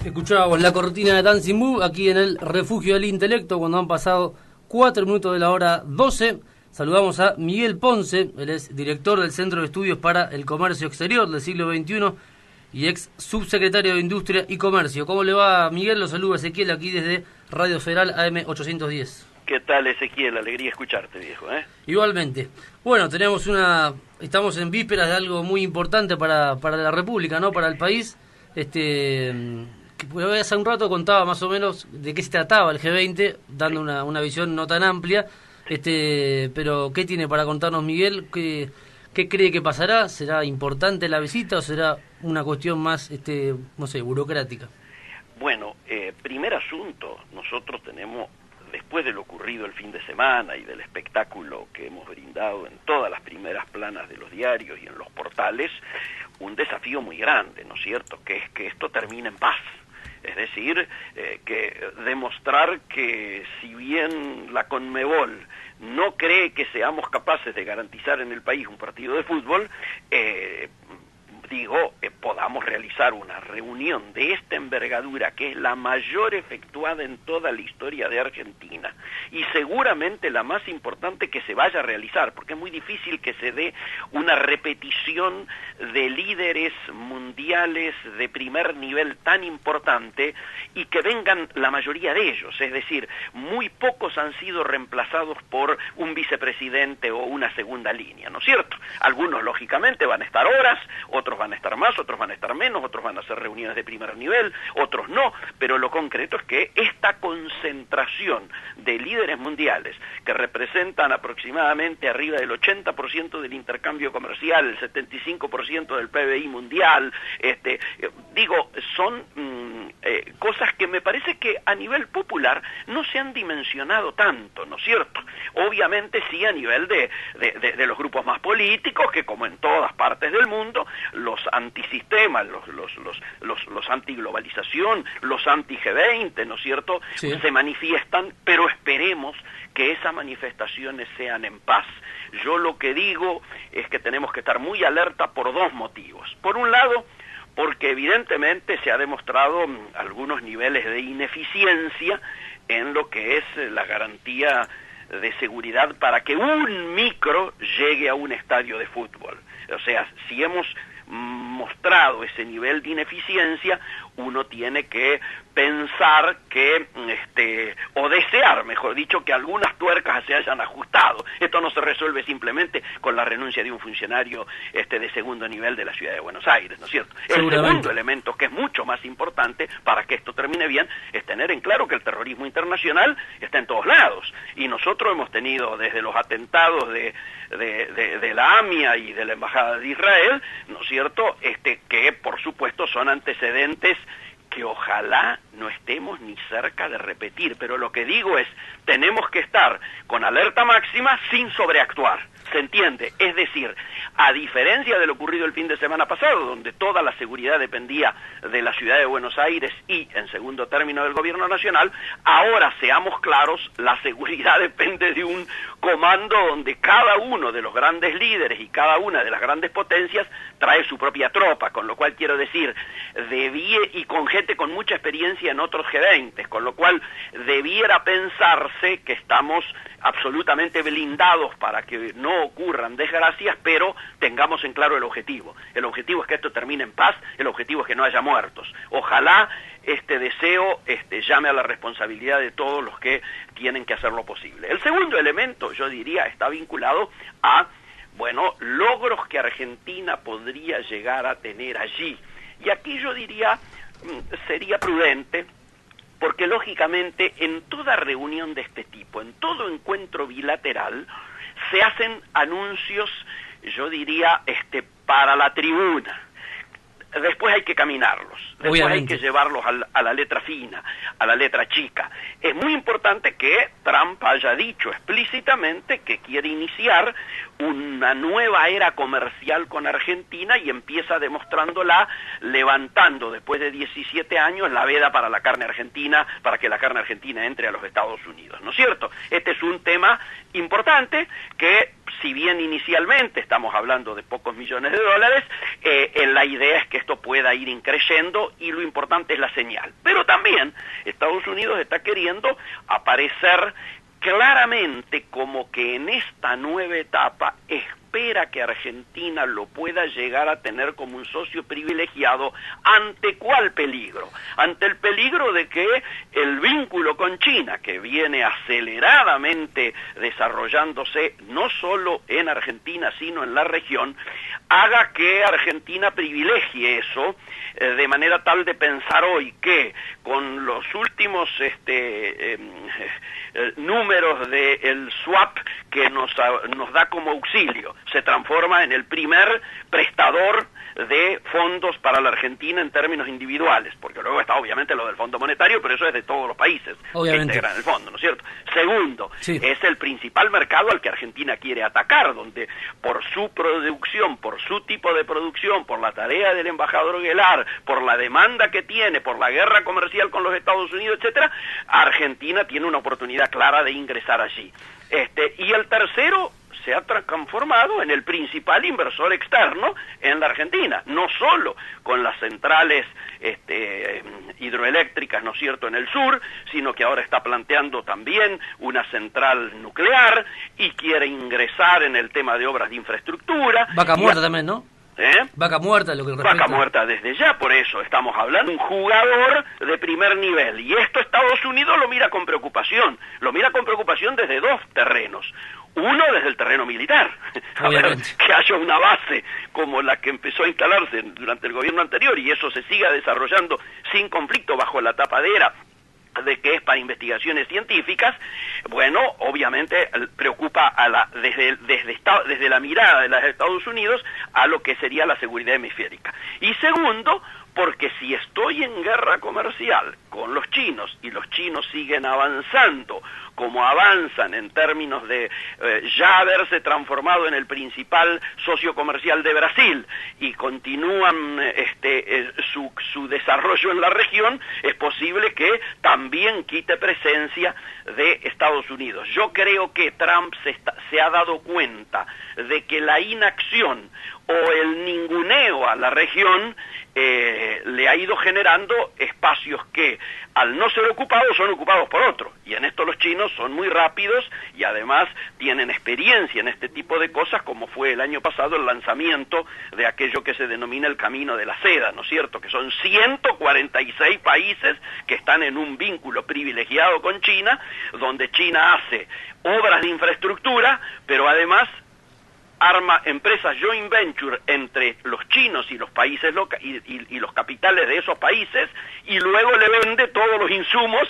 Escuchábamos la cortina de Dancing Mood aquí en el Refugio del Intelecto cuando han pasado 4 minutos de la hora 12. Saludamos a Miguel Ponce, él es director del Centro de Estudios para el Comercio Exterior del siglo XXI y ex subsecretario de Industria y Comercio. ¿Cómo le va, Miguel? Lo saluda Ezequiel aquí desde Radio Federal AM 810. ¿Qué tal, Ezequiel? Alegría escucharte, viejo, ¿eh? Igualmente. Bueno, estamos en vísperas de algo muy importante para la República, ¿no? Para el país. Hace un rato contaba más o menos de qué se trataba el G20, dando una visión no tan amplia, pero ¿qué tiene para contarnos Miguel? ¿Qué cree que pasará? ¿Será importante la visita o será una cuestión más, no sé, burocrática? Bueno, primer asunto, nosotros tenemos, después de lo ocurrido el fin de semana y del espectáculo que hemos brindado en todas las primeras planas de los diarios y en los portales, un desafío muy grande, ¿no es cierto?, que es que esto termine en paz. Es decir, que demostrar que si bien la Conmebol no cree que seamos capaces de garantizar en el país un partido de fútbol, podamos realizar una reunión de esta envergadura, que es la mayor efectuada en toda la historia de Argentina, y seguramente la más importante que se vaya a realizar, porque es muy difícil que se dé una repetición de líderes mundiales de primer nivel tan importante, y que vengan la mayoría de ellos, es decir, muy pocos han sido reemplazados por un vicepresidente o una segunda línea, ¿no es cierto? Algunos, lógicamente, van a estar horas, otros van a estar más, otros van a estar menos, otros van a hacer reuniones de primer nivel, otros no, pero lo concreto es que esta concentración de líderes mundiales, que representan aproximadamente arriba del 80% del intercambio comercial, el 75% del PBI mundial, son cosas que me parece que a nivel popular no se han dimensionado tanto, ¿no es cierto? Obviamente sí a nivel de los grupos más políticos, que como en todas partes del mundo, los antisistemas, los antiglobalización, los anti-G20, ¿no es cierto?, sí, se manifiestan, pero esperemos que esas manifestaciones sean en paz. Yo lo que digo es que tenemos que estar muy alerta por dos motivos. Por un lado, porque evidentemente se ha demostrado algunos niveles de ineficiencia en lo que es la garantía de seguridad para que un micro llegue a un estadio de fútbol. O sea, si hemos mostrado ese nivel de ineficiencia, uno tiene que pensar que, o desear, mejor dicho, que algunas tuercas se hayan ajustado. Esto no se resuelve simplemente con la renuncia de un funcionario de segundo nivel de la ciudad de Buenos Aires, ¿no es cierto? El segundo elemento, que es mucho más importante para que esto termine bien, es tener en claro que el terrorismo internacional está en todos lados, y nosotros hemos tenido desde los atentados de la AMIA y de la Embajada de Israel, ¿no es cierto?, que por supuesto son antecedentes que ojalá no estemos ni cerca de repetir, pero lo que digo es, tenemos que estar con alerta máxima sin sobreactuar, ¿se entiende? Es decir, a diferencia de lo ocurrido el fin de semana pasado, donde toda la seguridad dependía de la ciudad de Buenos Aires y, en segundo término, del gobierno nacional, ahora seamos claros, la seguridad depende de un comando donde cada uno de los grandes líderes y cada una de las grandes potencias trae su propia tropa, con lo cual quiero decir, y con gente con mucha experiencia en otros G20, con lo cual debiera pensarse que estamos absolutamente blindados para que no ocurran desgracias, pero tengamos en claro el objetivo. El objetivo es que esto termine en paz, el objetivo es que no haya muertos. Ojalá este deseo llame a la responsabilidad de todos los que tienen que hacer lo posible. El segundo elemento, yo diría, está vinculado a, logros que Argentina podría llegar a tener allí. Y aquí yo diría, sería prudente, porque lógicamente en toda reunión de este tipo, en todo encuentro bilateral, se hacen anuncios, yo diría, para la tribuna. Después hay que caminarlos, después hay que llevarlos a la letra fina, a la letra chica. Es muy importante que Trump haya dicho explícitamente que quiere iniciar una nueva era comercial con Argentina y empieza demostrándola levantando después de 17 años la veda para la carne argentina, para que la carne argentina entre a los Estados Unidos, ¿no es cierto? Este es un tema importante que, si bien inicialmente estamos hablando de pocos millones de dólares, la idea es que esto pueda ir creciendo fondo y lo importante es la señal. Pero también Estados Unidos está queriendo aparecer claramente como que en esta nueva etapa espera que Argentina lo pueda llegar a tener como un socio privilegiado. ¿Ante cuál peligro? Ante el peligro de que el vínculo con China, que viene aceleradamente desarrollándose no solo en Argentina, sino en la región, haga que Argentina privilegie eso, de manera tal de pensar hoy que con los últimos números del swap que nos da como auxilio, se transforma en el primer prestador de fondos para la Argentina en términos individuales, porque luego está obviamente lo del Fondo Monetario, pero eso es de todos los países obviamente que integran el fondo, ¿no es cierto? Segundo, sí, es el principal mercado al que Argentina quiere atacar, donde por su producción, por su tipo de producción, por la tarea del embajador Guelar, por la demanda que tiene, por la guerra comercial con los Estados Unidos, etcétera, Argentina tiene una oportunidad clara de ingresar allí. Y el tercero se ha transformado en el principal inversor externo en la Argentina, no solo con las centrales hidroeléctricas, ¿no es cierto?, en el sur, sino que ahora está planteando también una central nuclear y quiere ingresar en el tema de obras de infraestructura. Vaca muerta también, ¿no? Vaca muerta, lo que respecta. Vaca muerta desde ya, por eso estamos hablando de un jugador de primer nivel, y esto Estados Unidos lo mira con preocupación desde dos terrenos. Uno, desde el terreno militar, a ver, que haya una base como la que empezó a instalarse durante el gobierno anterior y eso se siga desarrollando sin conflicto bajo la tapadera de que es para investigaciones científicas. Bueno, obviamente preocupa desde la mirada de los Estados Unidos a lo que sería la seguridad hemisférica. Y segundo, porque si estoy en guerra comercial con los chinos y los chinos siguen avanzando como avanzan en términos de ya haberse transformado en el principal socio comercial de Brasil y continúan su desarrollo en la región, es posible que también quite presencia de Estados Unidos. Yo creo que Trump se ha dado cuenta de que la inacción o el ninguneo a la región le ha ido generando espacios que, al no ser ocupados, son ocupados por otro. Y en esto los chinos son muy rápidos y además tienen experiencia en este tipo de cosas, como fue el año pasado el lanzamiento de aquello que se denomina el Camino de la Seda, ¿no es cierto?, que son 146 países que están en un vínculo privilegiado con China, donde China hace obras de infraestructura, pero además arma empresas joint venture entre los chinos y los países y los capitales de esos países, y luego le vende todos los insumos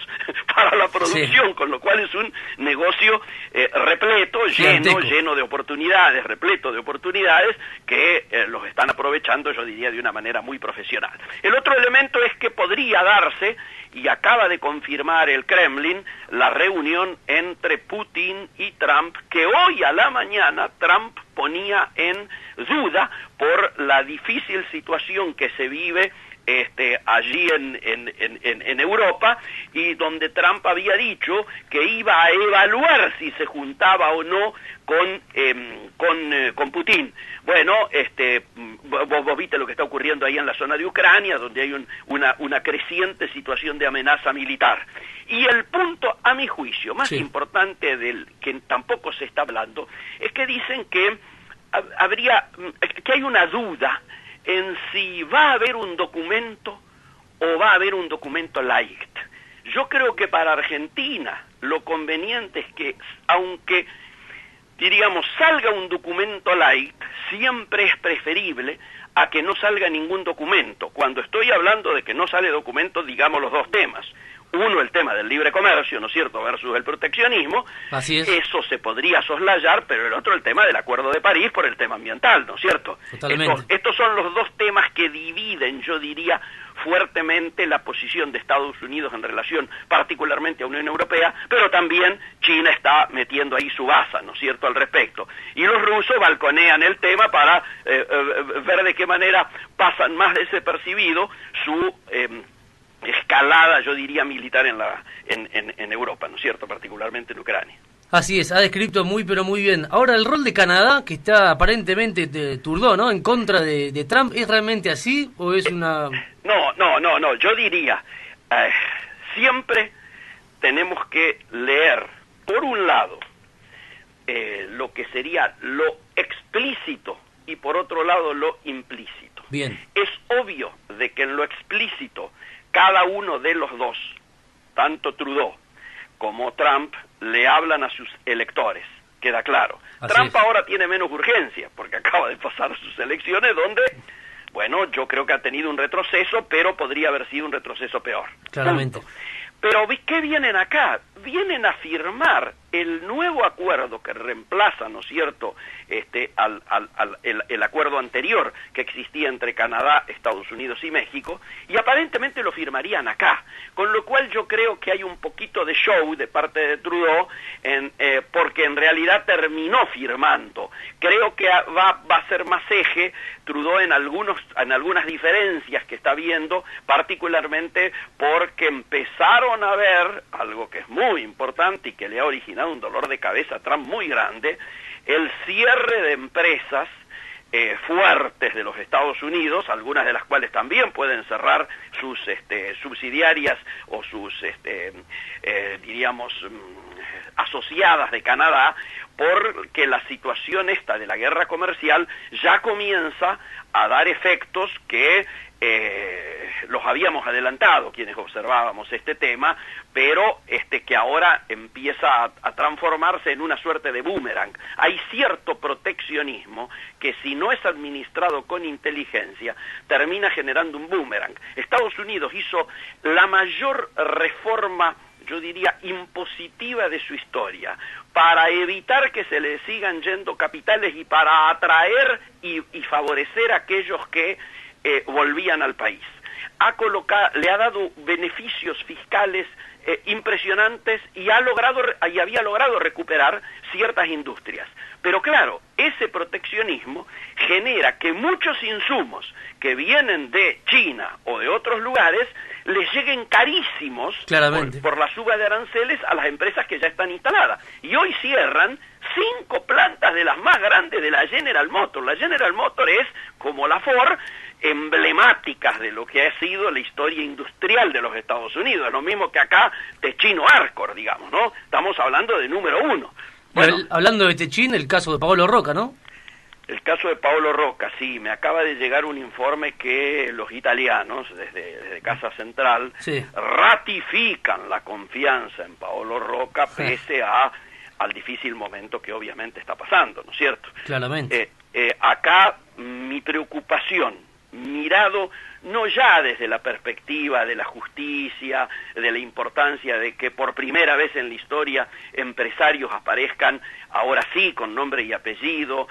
para la producción, sí, con lo cual es un negocio repleto, lleno de oportunidades, repleto de oportunidades que los están aprovechando, yo diría, de una manera muy profesional. El otro elemento es que podría darse, y acaba de confirmar el Kremlin, la reunión entre Putin y Trump, que hoy a la mañana Trump ponía en duda por la difícil situación que se vive allí en Europa, y donde Trump había dicho que iba a evaluar si se juntaba o no con Putin. Bueno, vos viste lo que está ocurriendo ahí en la zona de Ucrania, donde hay una creciente situación de amenaza militar. Y el punto, a mi juicio, más importante del que tampoco se está hablando, es que dicen que hay una duda en si va a haber un documento o va a haber un documento light. Yo creo que para Argentina lo conveniente es que, aunque diríamos salga un documento light, siempre es preferible a que no salga ningún documento. Cuando estoy hablando de que no sale documento, digamos los dos temas. Uno, el tema del libre comercio, ¿no es cierto?, versus el proteccionismo. Así es. Eso se podría soslayar, pero el otro, el tema del Acuerdo de París por el tema ambiental, ¿no es cierto? Totalmente. Estos son los dos temas que dividen, yo diría, fuertemente la posición de Estados Unidos en relación particularmente a Unión Europea, pero también China está metiendo ahí su baza, ¿no es cierto?, al respecto. Y los rusos balconean el tema para ver de qué manera pasan más desapercibido su escalada, yo diría, militar en Europa, ¿no es cierto?, particularmente en Ucrania. Así es, ha descrito muy pero muy bien. Ahora, el rol de Canadá, que está aparentemente turdó, ¿no?, en contra de Trump, ¿es realmente así o es una...? No, yo diría, siempre tenemos que leer, por un lado, lo que sería lo explícito y por otro lado lo implícito. Bien. Es obvio de que en lo explícito cada uno de los dos, tanto Trudeau como Trump, le hablan a sus electores, queda claro. Así Trump es. ahora tiene menos urgencia porque acaba de pasar sus elecciones donde, bueno, yo creo que ha tenido un retroceso, pero podría haber sido un retroceso peor. Claramente. Punto. Pero ¿qué vienen acá? Vienen a firmar el nuevo acuerdo que reemplaza, ¿no es cierto?, el acuerdo anterior que existía entre Canadá, Estados Unidos y México, y aparentemente lo firmarían acá, con lo cual yo creo que hay un poquito de show de parte de Trudeau, porque en realidad terminó firmando. Creo que va a ser más eje Trudeau en algunas diferencias que está viendo, particularmente porque empezaron a ver algo que es muy importante y que le ha originado un dolor de cabeza a Trump muy grande, el cierre de empresas fuertes de los Estados Unidos, algunas de las cuales también pueden cerrar sus subsidiarias o sus, diríamos, asociadas de Canadá, porque la situación esta de la guerra comercial ya comienza a dar efectos que los habíamos adelantado quienes observábamos este tema, pero que ahora empieza a transformarse en una suerte de boomerang. Hay cierto proteccionismo que si no es administrado con inteligencia termina generando un boomerang. Estados Unidos hizo la mayor reforma, yo diría, impositiva de su historia, para evitar que se le sigan yendo capitales y para atraer y favorecer a aquellos que volvían al país. Le ha dado beneficios fiscales impresionantes y había logrado recuperar ciertas industrias. Pero claro, ese proteccionismo genera que muchos insumos que vienen de China o de otros lugares les lleguen carísimos por la suba de aranceles a las empresas que ya están instaladas. Y hoy cierran 5 plantas de las más grandes de la General Motors. La General Motors es, como la Ford, emblemáticas de lo que ha sido la historia industrial de los Estados Unidos. Es lo mismo que acá Techino Arcor, digamos, ¿no? Estamos hablando de número uno. Bueno, hablando de Techin, el caso de Paolo Roca, ¿no? El caso de Paolo Roca, sí, me acaba de llegar un informe que los italianos, desde Casa Central, ratifican la confianza en Paolo Roca pese al difícil momento que obviamente está pasando, ¿no es cierto? Claramente. Acá mi preocupación, mirado no ya desde la perspectiva de la justicia, de la importancia de que por primera vez en la historia empresarios aparezcan, ahora sí, con nombre y apellido,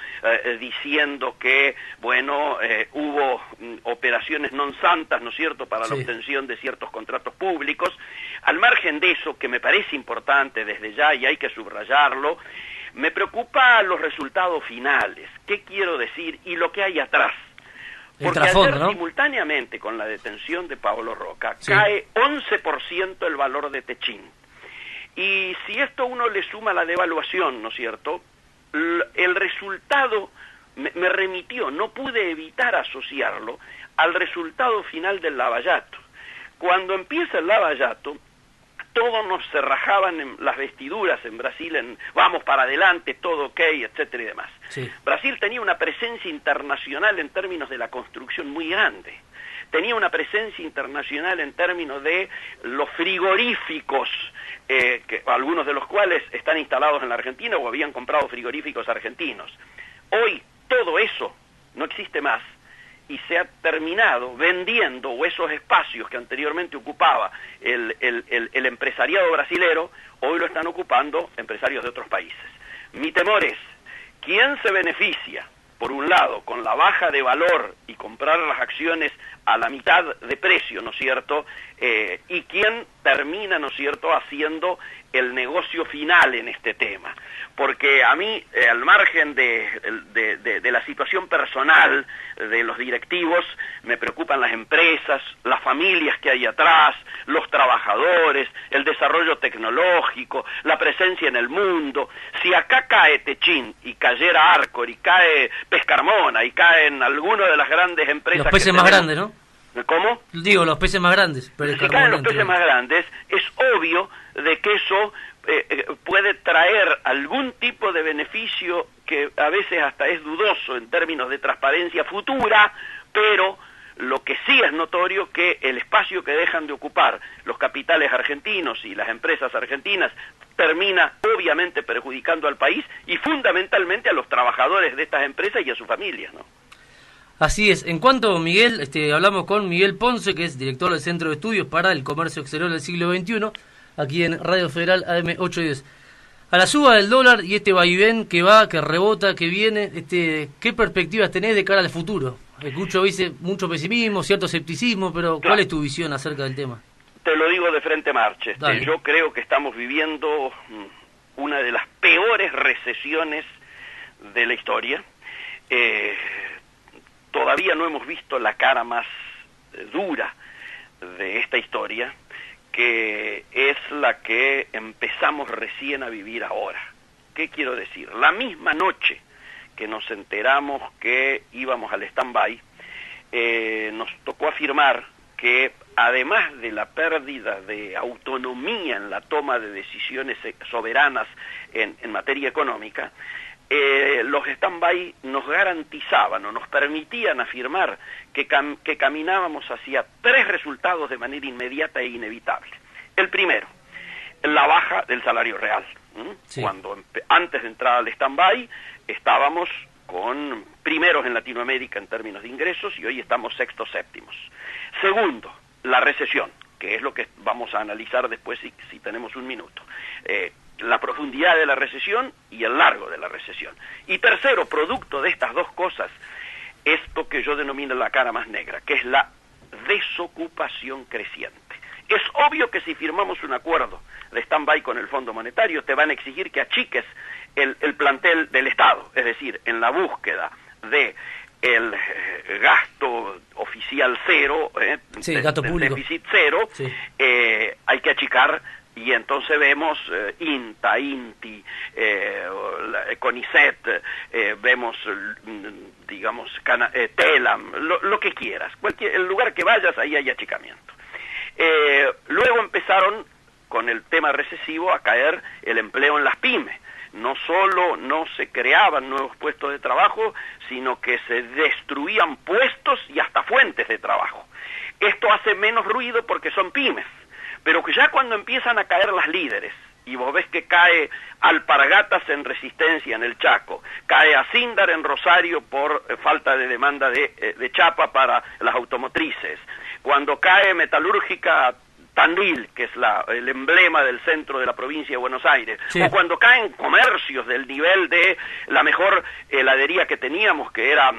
diciendo que, bueno, hubo operaciones non santas, ¿no es cierto?, para la obtención de ciertos contratos públicos. Al margen de eso, que me parece importante desde ya y hay que subrayarlo, me preocupa los resultados finales. ¿Qué quiero decir? Y lo que hay atrás. Porque ayer, ¿no?, simultáneamente con la detención de Paolo Roca, cae 11% el valor de Techin. Y si esto uno le suma la devaluación, ¿no es cierto?, el resultado me remitió, no pude evitar asociarlo al resultado final del Lavallato. Cuando empieza el Lavallato, todos nos se rajaban en las vestiduras en Brasil, vamos para adelante, todo ok, etcétera y demás. Sí. Brasil tenía una presencia internacional en términos de la construcción muy grande. Tenía una presencia internacional en términos de los frigoríficos, algunos de los cuales están instalados en la Argentina o habían comprado frigoríficos argentinos. Hoy todo eso no existe más. Y se ha terminado vendiendo esos espacios que anteriormente ocupaba el empresariado brasilero, hoy lo están ocupando empresarios de otros países. Mi temor es, ¿quién se beneficia, por un lado, con la baja de valor y comprar las acciones a la mitad de precio, ¿no es cierto?, y quién termina, ¿no es cierto?, haciendo el negocio final en este tema? Porque a mí, al margen de la situación personal de los directivos, me preocupan las empresas, las familias que hay atrás, los trabajadores, el desarrollo tecnológico, la presencia en el mundo. Si acá cae Techin y cayera Arcor y cae Pescarmona y caen algunas de las grandes empresas, los peces más grandes, ¿no?, ¿Cómo? Digo, los peces más grandes. Pero si caen los peces más grandes, es obvio de que eso puede traer algún tipo de beneficio que a veces hasta es dudoso en términos de transparencia futura, pero lo que sí es notorio que el espacio que dejan de ocupar los capitales argentinos y las empresas argentinas termina obviamente perjudicando al país y fundamentalmente a los trabajadores de estas empresas y a sus familias, ¿no? Así es. En cuanto, Miguel, hablamos con Miguel Ponce, que es director del Centro de Estudios para el Comercio Exterior del Siglo XXI, aquí en Radio Federal AM 810. A la suba del dólar y este vaivén que va, que rebota, que viene, ¿qué perspectivas tenés de cara al futuro? Escucho, dice, mucho pesimismo, cierto escepticismo, pero ¿cuál es tu visión acerca del tema? Te lo digo de frente marche. Yo creo que estamos viviendo una de las peores recesiones de la historia. Todavía no hemos visto la cara más dura de esta historia, que es la que empezamos recién a vivir ahora. ¿Qué quiero decir? La misma noche que nos enteramos que íbamos al stand-by, nos tocó afirmar que además de la pérdida de autonomía en la toma de decisiones soberanas en materia económica, los stand-by nos garantizaban o nos permitían afirmar que caminábamos hacia 3 resultados de manera inmediata e inevitable. El primero, la baja del salario real. Sí. Cuando antes de entrar al stand-by estábamos con primeros en Latinoamérica en términos de ingresos y hoy estamos sextos, séptimos. Segundo, la recesión, que es lo que vamos a analizar después si tenemos un minuto. La profundidad de la recesión y el largo de la recesión. Y tercero, producto de estas dos cosas, esto que yo denomino la cara más negra, que es la desocupación creciente. Es obvio que si firmamos un acuerdo de stand-by con el Fondo Monetario, te van a exigir que achiques el plantel del Estado, es decir, en la búsqueda de el gasto oficial cero, gasto público, déficit cero, sí. Hay que achicar. Y entonces vemos INTA, INTI, CONICET, vemos, digamos, TELAM, lo que quieras. El lugar que vayas, ahí hay achicamiento. Luego empezaron, con el tema recesivo, a caer el empleo en las pymes. No solo no se creaban nuevos puestos de trabajo, sino que se destruían puestos y hasta fuentes de trabajo. Esto hace menos ruido porque son pymes. Pero que ya cuando empiezan a caer las líderes, y vos ves que cae Alpargatas en Resistencia, en el Chaco, cae Acíndar en Rosario por falta de demanda de chapa para las automotrices, cuando cae Metalúrgica Tandil, que es el emblema del centro de la provincia de Buenos Aires, sí. O cuando caen comercios del nivel de la mejor heladería que teníamos, que era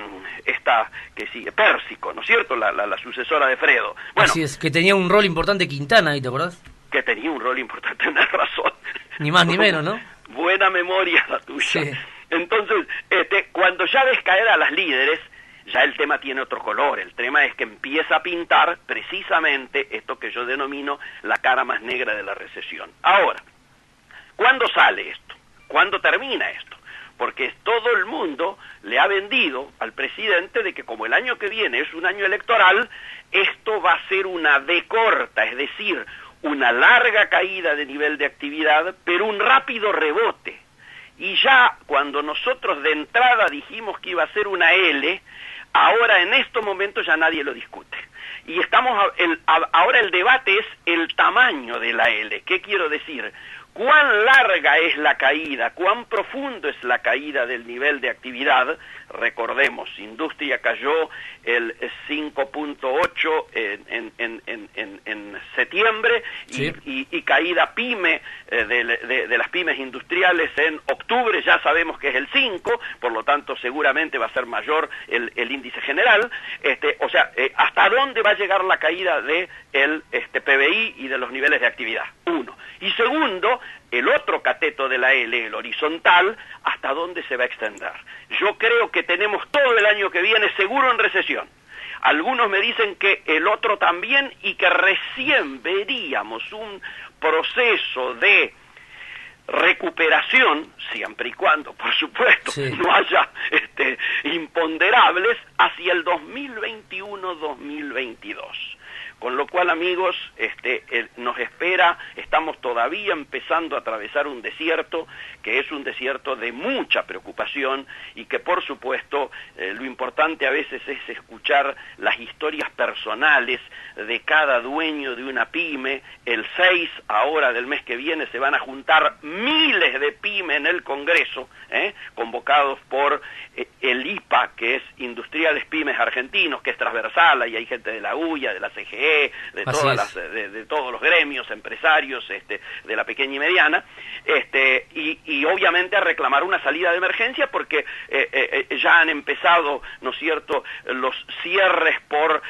Pérsico, ¿no es cierto?, la sucesora de Fredo. Bueno, así es, que tenía un rol importante Quintana ahí, ¿te acordás? Que tenía un rol importante, tenés razón. Ni más ni menos, ¿no? Buena memoria la tuya. Sí. Entonces, cuando ya ves caer a las líderes, ya el tema tiene otro color. El tema es que empieza a pintar precisamente esto que yo denomino la cara más negra de la recesión. Ahora, ¿cuándo sale esto? ¿Cuándo termina esto? Porque todo el mundo le ha vendido al presidente de que como el año que viene es un año electoral, esto va a ser una D corta, es decir, una larga caída de nivel de actividad, pero un rápido rebote. Y ya cuando nosotros de entrada dijimos que iba a ser una L, ahora en estos momentos ya nadie lo discute. Y ahora el debate es el tamaño de la L. ¿Qué quiero decir? ¿Cuán larga es la caída? ¿Cuán profundo es la caída del nivel de actividad? Recordemos, industria cayó el 5.8 en septiembre, sí. y caída pyme de las pymes industriales en octubre, ya sabemos que es el 5, por lo tanto seguramente va a ser mayor el índice general. O sea, ¿hasta dónde va a llegar la caída de el PBI y de los niveles de actividad? Uno. Y segundo, el otro cateto de la L, el horizontal, ¿hasta dónde se va a extender? Yo creo que tenemos todo el año que viene seguro en recesión. Algunos me dicen que el otro también y que recién veríamos un proceso de recuperación, siempre y cuando, por supuesto, sí, no haya imponderables, hacia el 2021-2022. Con lo cual, amigos, nos espera, estamos todavía empezando a atravesar un desierto, que es un desierto de mucha preocupación y que, por supuesto, lo importante a veces es escuchar las historias personales de cada dueño de una pyme. El 6 ahora del mes que viene se van a juntar miles de pymes en el Congreso, convocados por el IPA, que es Industriales Pymes Argentinos, que es transversal, y hay gente de la UIA, de la CGE, de todos los gremios empresarios de la pequeña y mediana, y obviamente a reclamar una salida de emergencia, porque ya han empezado, ¿no es cierto?, los cierres por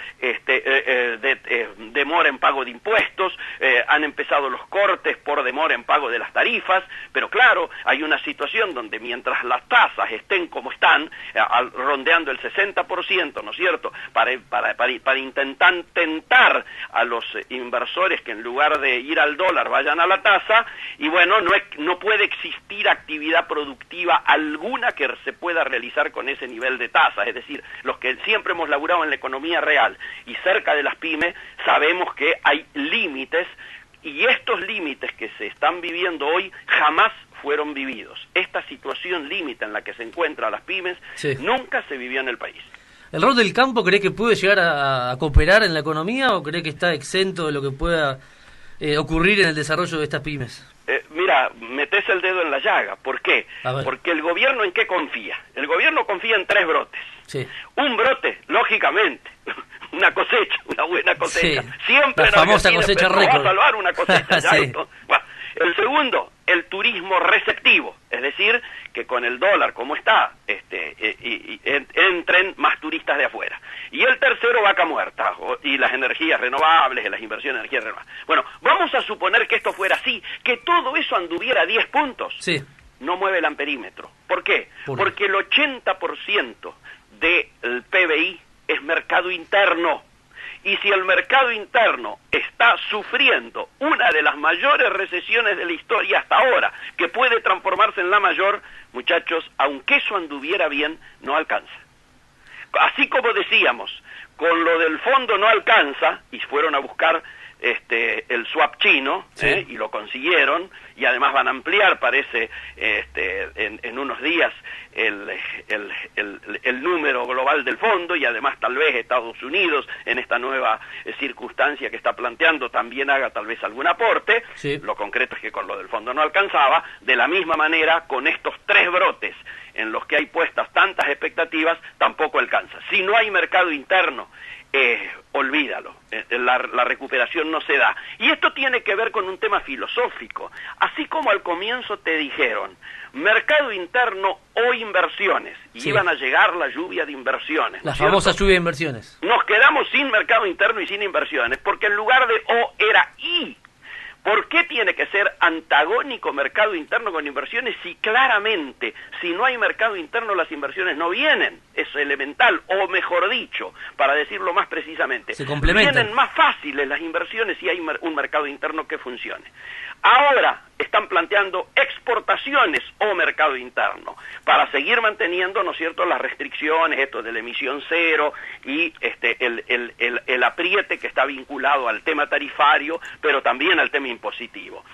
demora en pago de impuestos, han empezado los cortes por demora en pago de las tarifas, pero claro, hay una situación donde mientras las tasas estén como están, rondeando el 60%, ¿no es cierto?, para intentar a los inversores que en lugar de ir al dólar vayan a la tasa, y bueno, no puede existir actividad productiva alguna que se pueda realizar con ese nivel de tasa. Es decir, los que siempre hemos laburado en la economía real y cerca de las pymes, sabemos que hay límites, y estos límites que se están viviendo hoy jamás fueron vividos. Esta situación límite en la que se encuentran las pymes, sí, nunca se vivió en el país. ¿El rol del campo cree que puede llegar a cooperar en la economía, o cree que está exento de lo que pueda ocurrir en el desarrollo de estas pymes? Mira, metés el dedo en la llaga. ¿Por qué? Porque el gobierno, ¿en qué confía? El gobierno confía en 3 brotes. Sí. Un brote, lógicamente, una cosecha, una buena cosecha. Sí. Siempre la famosa cosecha récord. Va a salvar una cosecha. Sí. Bueno, el segundo, el turismo receptivo, es decir, que con el dólar como está, entren más turistas de afuera. Y el tercero, vaca muerta, y las energías renovables, las inversiones en energías renovables. Bueno, vamos a suponer que esto fuera así, que todo eso anduviera a 10 puntos. Sí. No mueve el amperímetro. ¿Por qué? Porque el 80% del PBI es mercado interno. Y si el mercado interno está sufriendo una de las mayores recesiones de la historia hasta ahora, que puede transformarse en la mayor, muchachos, aunque eso anduviera bien, no alcanza. Así como decíamos, con lo del fondo no alcanza, y fueron a buscar el swap chino, sí, y lo consiguieron, y además van a ampliar, parece, en unos días el número global del fondo, y además tal vez Estados Unidos, en esta nueva circunstancia que está planteando, también haga tal vez algún aporte. Sí. Lo concreto es que con lo del fondo no alcanzaba. De la misma manera, con estos 3 brotes en los que hay puestas tantas expectativas, tampoco alcanza. Si no hay mercado interno, olvídalo, la recuperación no se da. Y esto tiene que ver con un tema filosófico. Así como al comienzo te dijeron, mercado interno o inversiones, y sí, iban a llegar la lluvia de inversiones. La famosa lluvia de inversiones. Nos quedamos sin mercado interno y sin inversiones, porque en lugar de O era I. ¿Por qué tiene que ser antagónico mercado interno con inversiones si claramente, si no hay mercado interno, las inversiones no vienen? Es elemental, o mejor dicho, para decirlo más precisamente, se complementan. Vienen más fáciles las inversiones si hay un mercado interno que funcione. Ahora están planteando exportaciones o mercado interno para seguir manteniendo, ¿no es cierto?, las restricciones, esto de la emisión cero y el apriete que está vinculado al tema tarifario, pero también al tema impositivo.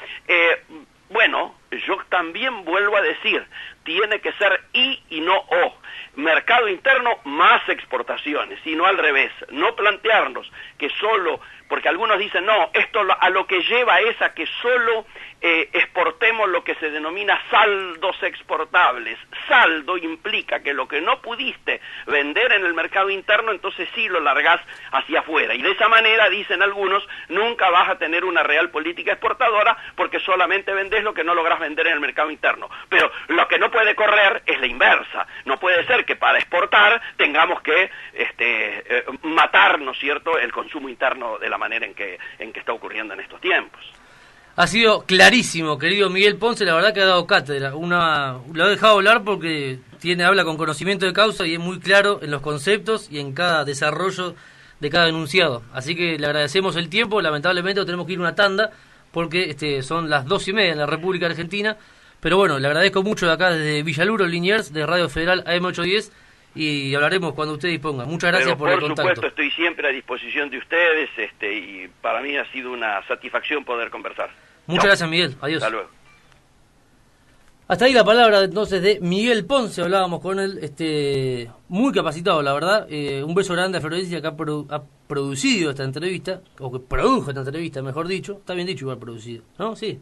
Bueno, yo también vuelvo a decir, tiene que ser I y no O. Mercado interno más exportaciones, sino al revés. No plantearnos que solo, porque algunos dicen, no, esto a lo que lleva es a que solo exportemos lo que se denomina saldos exportables. Saldo implica que lo que no pudiste vender en el mercado interno, entonces sí lo largás hacia afuera. Y de esa manera, dicen algunos, nunca vas a tener una real política exportadora porque solamente vendés lo que no lográs vender en el mercado interno. Pero lo que no puede correr es la inversa. No puede ser que para exportar tengamos que matar, ¿no es cierto?, el consumo interno de la manera en que está ocurriendo en estos tiempos. Ha sido clarísimo, querido Miguel Ponce, la verdad que ha dado cátedra. Lo he dejado hablar porque habla con conocimiento de causa y es muy claro en los conceptos y en cada desarrollo de cada enunciado. Así que le agradecemos el tiempo, lamentablemente tenemos que ir a una tanda, porque son las 2:30 en la República Argentina. Pero bueno, le agradezco mucho de acá desde Villaluro, Liniers, de Radio Federal AM810, y hablaremos cuando usted disponga. Muchas gracias por el contacto. Por supuesto, estoy siempre a disposición de ustedes, y para mí ha sido una satisfacción poder conversar. Muchas gracias, Miguel. Adiós. Hasta luego. Hasta ahí la palabra entonces de Miguel Ponce, hablábamos con él, muy capacitado, la verdad. Un beso grande a Florencia, que ha producido esta entrevista, o que produjo esta entrevista, mejor dicho. Está bien dicho, igual producido, ¿no? Sí.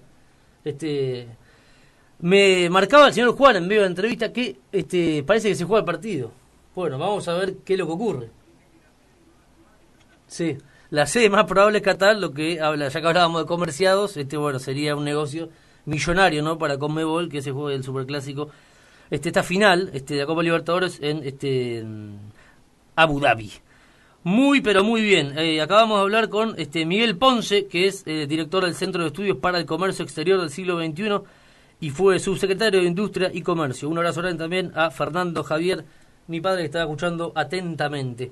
Me marcaba el señor Juan en medio de la entrevista que parece que se juega el partido. Bueno, vamos a ver qué es lo que ocurre. Sí, la sede más probable es Qatar, lo que habla, ya que hablábamos de comerciados, bueno, sería un negocio millonario, ¿no? Para Conmebol, que se juegue el Superclásico, esta final, de la Copa Libertadores en Abu Dhabi. Muy, pero muy bien. Acabamos de hablar con Miguel Ponce, que es director del Centro de Estudios para el Comercio Exterior del siglo XXI y fue subsecretario de Industria y Comercio. Un abrazo grande también a Fernando Javier, mi padre, que estaba escuchando atentamente.